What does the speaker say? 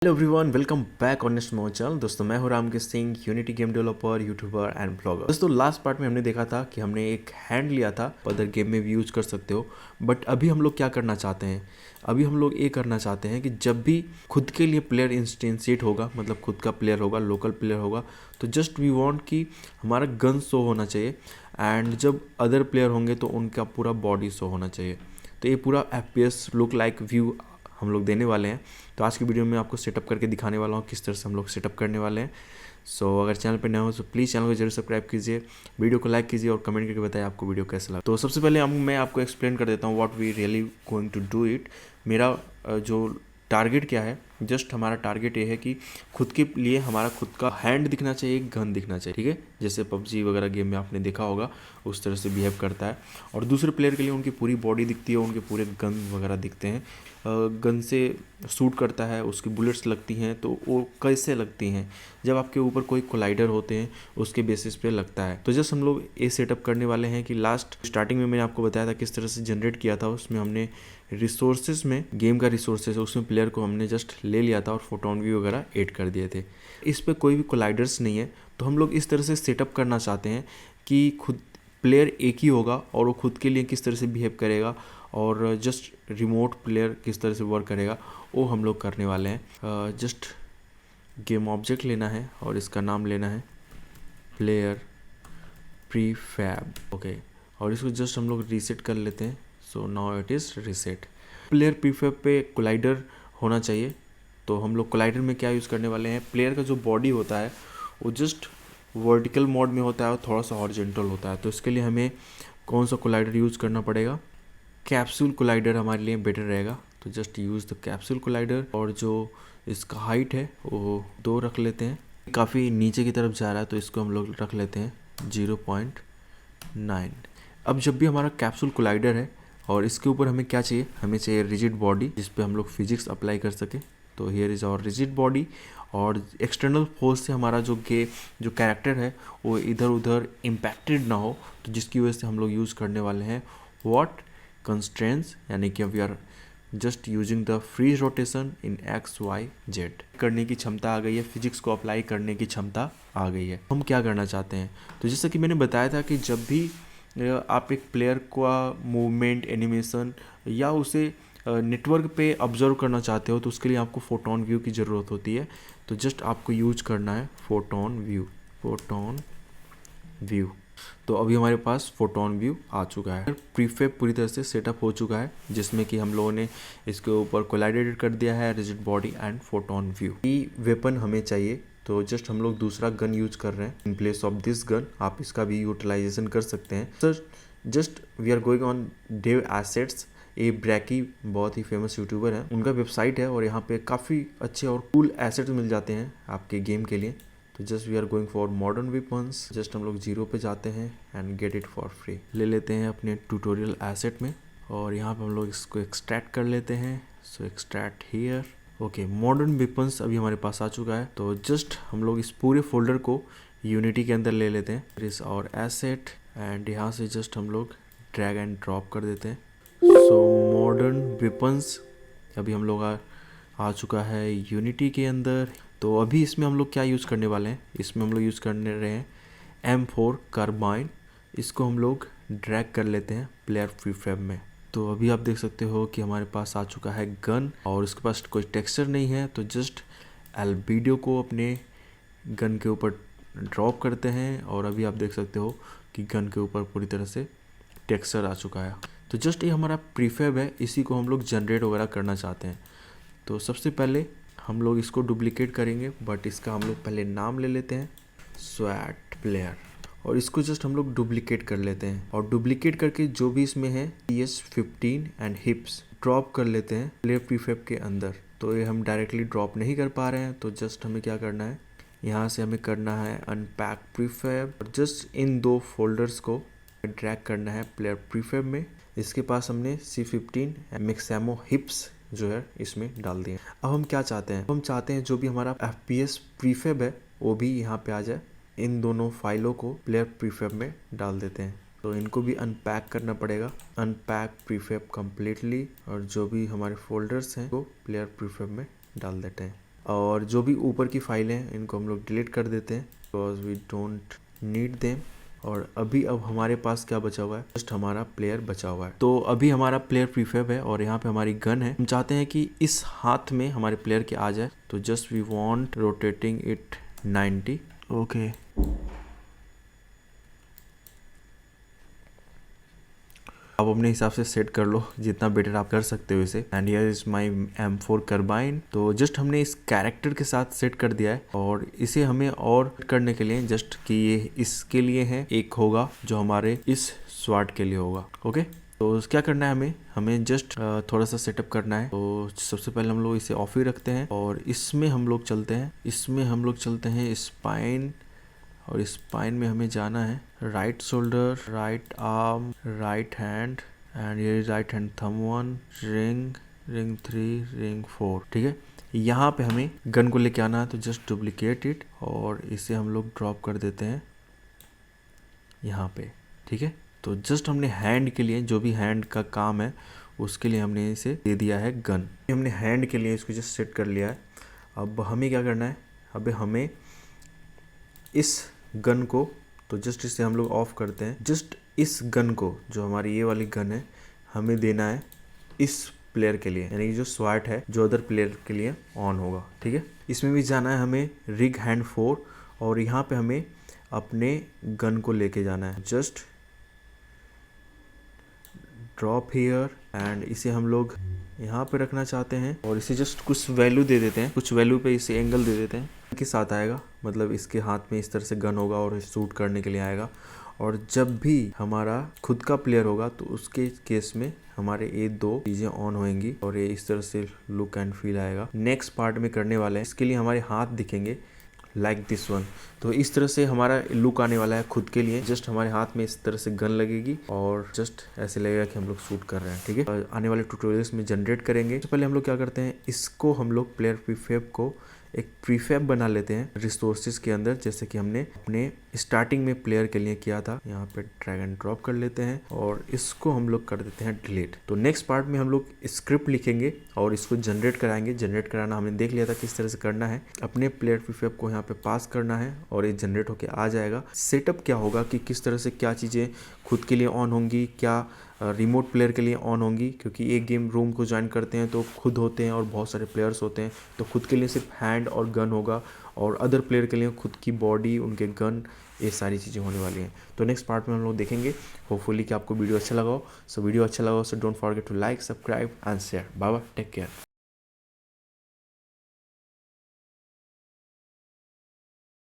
Hello everyone, welcome back on next more channel. दोस्तों मैं हूं Ramkrishna Singh, Unity game developer, YouTuber and blogger. दोस्तों last part में हमने देखा था कि हमने एक हैंड लिया था, अदर गेम में भी यूज कर सकते हो। बट अभी हम लोग क्या करना चाहते हैं, अभी हम लोग ये करना चाहते हैं कि जब भी खुद के लिए प्लेयर इंस्टेंशिएट होगा, मतलब खुद का प्लेयर होगा, लोकल प्लेयर होगा, तो जस्ट वी वांट कि हमारा गन शो होना चाहिए। एंड जब अदर प्लेयर होंगे तो उनका पूरा बॉडी शो होना चाहिए। तो ये पूरा FPS लुक लाइक व्यू हम लोग देने वाले हैं। तो आज की वीडियो में आपको सेटअप करके दिखाने वाला हूँ किस तरह से हम लोग सेटअप करने वाले हैं। सो अगर चैनल पे नए हो तो प्लीज़ चैनल को जरूर सब्सक्राइब कीजिए, वीडियो को लाइक कीजिए और कमेंट करके बताइए आपको वीडियो कैसा लगा। तो सबसे पहले मैं आपको एक्सप्लेन कर देता हूँ what we really going to do it. मेरा जो टारगेट क्या है, जस्ट हमारा टारगेट ये है कि खुद के लिए हमारा खुद का हैंड दिखना चाहिए, एक गन दिखना चाहिए, ठीक है। जैसे पबजी वगैरह गेम में आपने देखा होगा उस तरह से बिहेव करता है। और दूसरे प्लेयर के लिए उनकी पूरी बॉडी दिखती है, उनके पूरे गन वगैरह दिखते हैं। गन से शूट करता है, उसकी बुलेट्स लगती हैं, तो वो कैसे लगती हैं, जब आपके ऊपर कोई कोलाइडर होते हैं उसके बेसिस पे लगता है। तो जस्ट हम लोग ये सेटअप करने वाले हैं कि लास्ट स्टार्टिंग में मैंने आपको बताया था किस तरह से जनरेट किया था। उसमें हमने रिसोर्सेज में, गेम का रिसोर्सेज है उसमें प्लेयर को हमने जस्ट ले लिया था और फोटोन व्यू वगैरह ऐड कर दिए थे। इस पे कोई भी कोलाइडर्स नहीं है। तो हम लोग इस तरह से सेटअप करना चाहते हैं कि खुद प्लेयर एक ही होगा और वो खुद के लिए किस तरह से बिहेव करेगा और जस्ट रिमोट प्लेयर किस तरह से वर्क करेगा, वो हम लोग करने वाले हैं। जस्ट गेम ऑब्जेक्ट लेना है और इसका नाम लेना है प्लेयर प्रीफैब, ओके। और इसको जस्ट हम लोग रीसेट कर लेते हैं। So now it is reset. Player prefab पे कोलाइडर होना चाहिए। तो हम लोग कोलाइडर में क्या यूज़ करने वाले हैं, प्लेयर का जो बॉडी होता है वो जस्ट वर्टिकल मोड में होता है और थोड़ा सा हॉरिजॉन्टल होता है। तो इसके लिए हमें कौन सा कोलाइडर यूज़ करना पड़ेगा, कैप्सूल कोलाइडर हमारे लिए बेटर रहेगा। तो just use the capsule collider. और जो इसका हाइट है वो 2 रख लेते हैं, काफ़ी नीचे की तरफ जा रहा है तो इसको हम लोग रख लेते हैं 0.9। अब जब भी हमारा कैप्सूल कोलाइडर है और इसके ऊपर हमें क्या चाहिए, हमें चाहिए रिजिड बॉडी जिस पे हम लोग फिजिक्स अप्लाई कर सके। तो here is our rigid body. और एक्सटर्नल फोर्स से हमारा जो कैरेक्टर है वो इधर उधर इम्पैक्टेड ना हो, तो जिसकी वजह से हम लोग यूज़ करने वाले हैं व्हाट कंस्ट्रेंट्स, यानी कि we are just using the freeze rotation in XYZ करने की क्षमता आ गई है, फिजिक्स को अप्लाई करने की क्षमता आ गई है। हम क्या करना चाहते हैं, तो जैसा कि मैंने बताया था कि जब भी आप एक प्लेयर का मूवमेंट, एनिमेशन या उसे नेटवर्क पे ऑब्जर्व करना चाहते हो तो उसके लिए आपको फोटोन व्यू की ज़रूरत होती है। तो जस्ट आपको यूज करना है फोटोन व्यू। तो अभी हमारे पास फोटोन व्यू आ चुका है। प्रीफैब पूरी तरह से सेटअप हो चुका है, जिसमें कि हम लोगों ने इसके ऊपर कोलाइडेड कर दिया है rigid body and photon view. ये वेपन हमें चाहिए, तो जस्ट हम लोग दूसरा गन यूज कर रहे हैं in place of this gun. आप इसका भी यूटिलाइजेशन कर सकते हैं। Sir just we are going on dev assets. ये ब्रैकी बहुत ही फेमस यूट्यूबर है, उनका वेबसाइट है और यहाँ पे काफ़ी अच्छे और कूल एसेट्स मिल जाते हैं आपके गेम के लिए। तो just we are going for modern weapons. Just हम लोग 0 पे जाते हैं and get it for free. ले लेते हैं अपने ट्यूटोरियल एसेट में और यहाँ पे हम लोग इसको एक्सट्रैक्ट कर लेते हैं। So extract here, okay. Modern weapons अभी हमारे पास आ चुका है। तो जस्ट हम लोग इस पूरे फोल्डर को यूनिटी के अंदर ले लेते हैं, इस और एसेट, एंड यहाँ से जस्ट हम लोग ड्रैग एंड ड्रॉप कर देते हैं। सो मॉडर्न वेपन्स अभी हम लोग आ चुका है यूनिटी के अंदर। तो अभी इसमें हम लोग क्या यूज़ करने वाले हैं, इसमें हम लोग यूज़ करने रहे हैं M4 कार्बाइन। इसको हम लोग ड्रैग कर लेते हैं प्लेयर प्रीफैब में। तो अभी आप देख सकते हो कि हमारे पास आ चुका है गन और उसके पास कोई टेक्सचर नहीं है। तो जस्ट एल्बीडो को अपने गन के ऊपर ड्रॉप करते हैं और अभी आप देख सकते हो कि गन के ऊपर पूरी तरह से टेक्सचर आ चुका है। तो जस्ट ये हमारा प्रीफैब है, इसी को हम लोग जनरेट वगैरह करना चाहते हैं। तो सबसे पहले हम लोग इसको डुप्लीकेट करेंगे, बट इसका हम लोग पहले नाम ले लेते हैं स्वैट प्लेयर और इसको जस्ट हम लोग डुप्लीकेट कर लेते हैं। और डुप्लीकेट करके जो भी इसमें है PS15 एंड हिप्स ड्रॉप कर लेते हैं प्लेयर प्रीफैब के अंदर। तो ये हम डायरेक्टली ड्रॉप नहीं कर पा रहे हैं, तो जस्ट हमें क्या करना है, यहाँ से हमें करना है अनपैक प्रीफैब और जस्ट इन 2 फोल्डर्स को ड्रैग करना है प्लेयर प्रीफैब में। इसके पास हमने C15 मिक्सैमो हिप्स जो है इसमें डाल दिए। अब हम क्या चाहते हैं, हम चाहते हैं जो भी हमारा FPS प्रीफैब है वो भी यहाँ पे आ जाए। इन दोनों फाइलों को प्लेयर प्रीफैब में डाल देते हैं। तो इनको भी अनपैक करना पड़ेगा, अनपैक प्रीफैब कम्प्लीटली, और जो भी हमारे फोल्डर्स हैं वो प्लेयर प्रीफैब में डाल देते हैं। और जो भी ऊपर की फाइलें हैं इनको हम लोग डिलीट कर देते हैं because we don't need them. और अब हमारे पास क्या बचा हुआ है, जस्ट हमारा प्लेयर बचा हुआ है। तो अभी हमारा प्लेयर प्रीफैब है और यहाँ पे हमारी गन है। हम चाहते हैं कि इस हाथ में हमारे प्लेयर के आ जाए, तो just we want rotating it 90। Okay आप अपने हिसाब से सेट कर लो, जितना बेटर आप कर सकते हो इसे। And here is my M4 carbine. तो जस्ट हमने इस कैरेक्टर के साथ सेट कर दिया है और इसे हमें और करने के लिए जस्ट कि ये इसके लिए है, एक होगा जो हमारे इस स्वाट के लिए होगा। ओके तो क्या करना है, हमें जस्ट थोड़ा सा सेटअप करना है। तो सबसे पहले हम लोग इसे ऑफ ही रखते हैं और इसमें हम लोग चलते हैं स्पाइन। और स्पाइन में हमें जाना है right shoulder, right arm, right hand and ये right hand thumb 1, ring 3, ring 4। ठीक है, यहाँ पे हमें गन को लेके आना है। तो जस्ट डुप्लीकेट इट और इसे हम लोग ड्रॉप कर देते हैं यहाँ पे। ठीक है, तो जस्ट हमने हैंड के लिए, जो भी हैंड का काम है उसके लिए हमने इसे दे दिया है गन। हमने हैंड के लिए इसको जस्ट सेट कर लिया है। अब हमें क्या करना है, अब हमें इस गन को, तो जस्ट इसे हम लोग ऑफ करते हैं। जस्ट इस गन को, जो हमारी ये वाली गन है, हमें देना है इस प्लेयर के लिए, यानी कि जो स्वाट है जो अदर प्लेयर के लिए ऑन होगा। ठीक है, इसमें भी जाना है हमें रिग हैंड 4 और यहाँ पे हमें अपने गन को लेके जाना है। जस्ट ड्रॉप हियर एंड इसे हम लोग यहाँ पे रखना चाहते हैं और इसे जस्ट कुछ वैल्यू दे देते हैं, कुछ वैल्यू पे इसे एंगल दे देते हैं के साथ आएगा, मतलब इसके हाथ में इस तरह से गन होगा और शूट करने के लिए आएगा। और जब भी हमारा खुद का प्लेयर होगा तो उसके केस में हमारे ये दो चीजें ऑन होंगी और ये इस तरह से लुक एंड फील आएगा। नेक्स्ट पार्ट में करने वाले हैं, इसके लिए हमारे हाथ दिखेंगे लाइक दिस वन। तो इस तरह से हमारा लुक आने वाला है खुद के लिए। जस्ट हमारे हाथ में इस तरह से गन लगेगी और जस्ट ऐसे लगेगा कि हम लोग शूट कर रहे हैं। ठीक है, आने वाले ट्यूटोरियल्स में जनरेट करेंगे। तो पहले हम लोग क्या करते हैं, इसको हम लोग प्लेयर प्रीफैब को एक प्रीफैब बना लेते हैं रिसोर्सेज के अंदर, जैसे कि हमने अपने स्टार्टिंग में प्लेयर के लिए किया था। यहाँ पे ड्रैग एंड ड्रॉप कर लेते हैं और इसको हम लोग कर देते हैं डिलीट। तो नेक्स्ट पार्ट में हम लोग स्क्रिप्ट लिखेंगे और इसको जनरेट कराएंगे। जनरेट कराना हमने देख लिया था किस तरह से करना है। अपने प्लेयर प्रीफैब को यहाँ पे पास करना है और ये जनरेट होके आ जाएगा। सेटअप क्या होगा कि किस तरह से क्या चीज़ें खुद के लिए ऑन होंगी, क्या रिमोट प्लेयर के लिए ऑन होंगी, क्योंकि एक गेम रूम को ज्वाइन करते हैं तो खुद होते हैं और बहुत सारे प्लेयर्स होते हैं। तो खुद के लिए सिर्फ हैंड और गन होगा और अदर प्लेयर के लिए खुद की बॉडी, उनके गन, ये सारी चीज़ें होने वाली हैं। तो नेक्स्ट पार्ट में हम लोग देखेंगे। होपफुली कि आपको वीडियो अच्छा लगा हो। सो वीडियो अच्छा लगा हो so don't forget to like, subscribe and share. Bye bye, take care.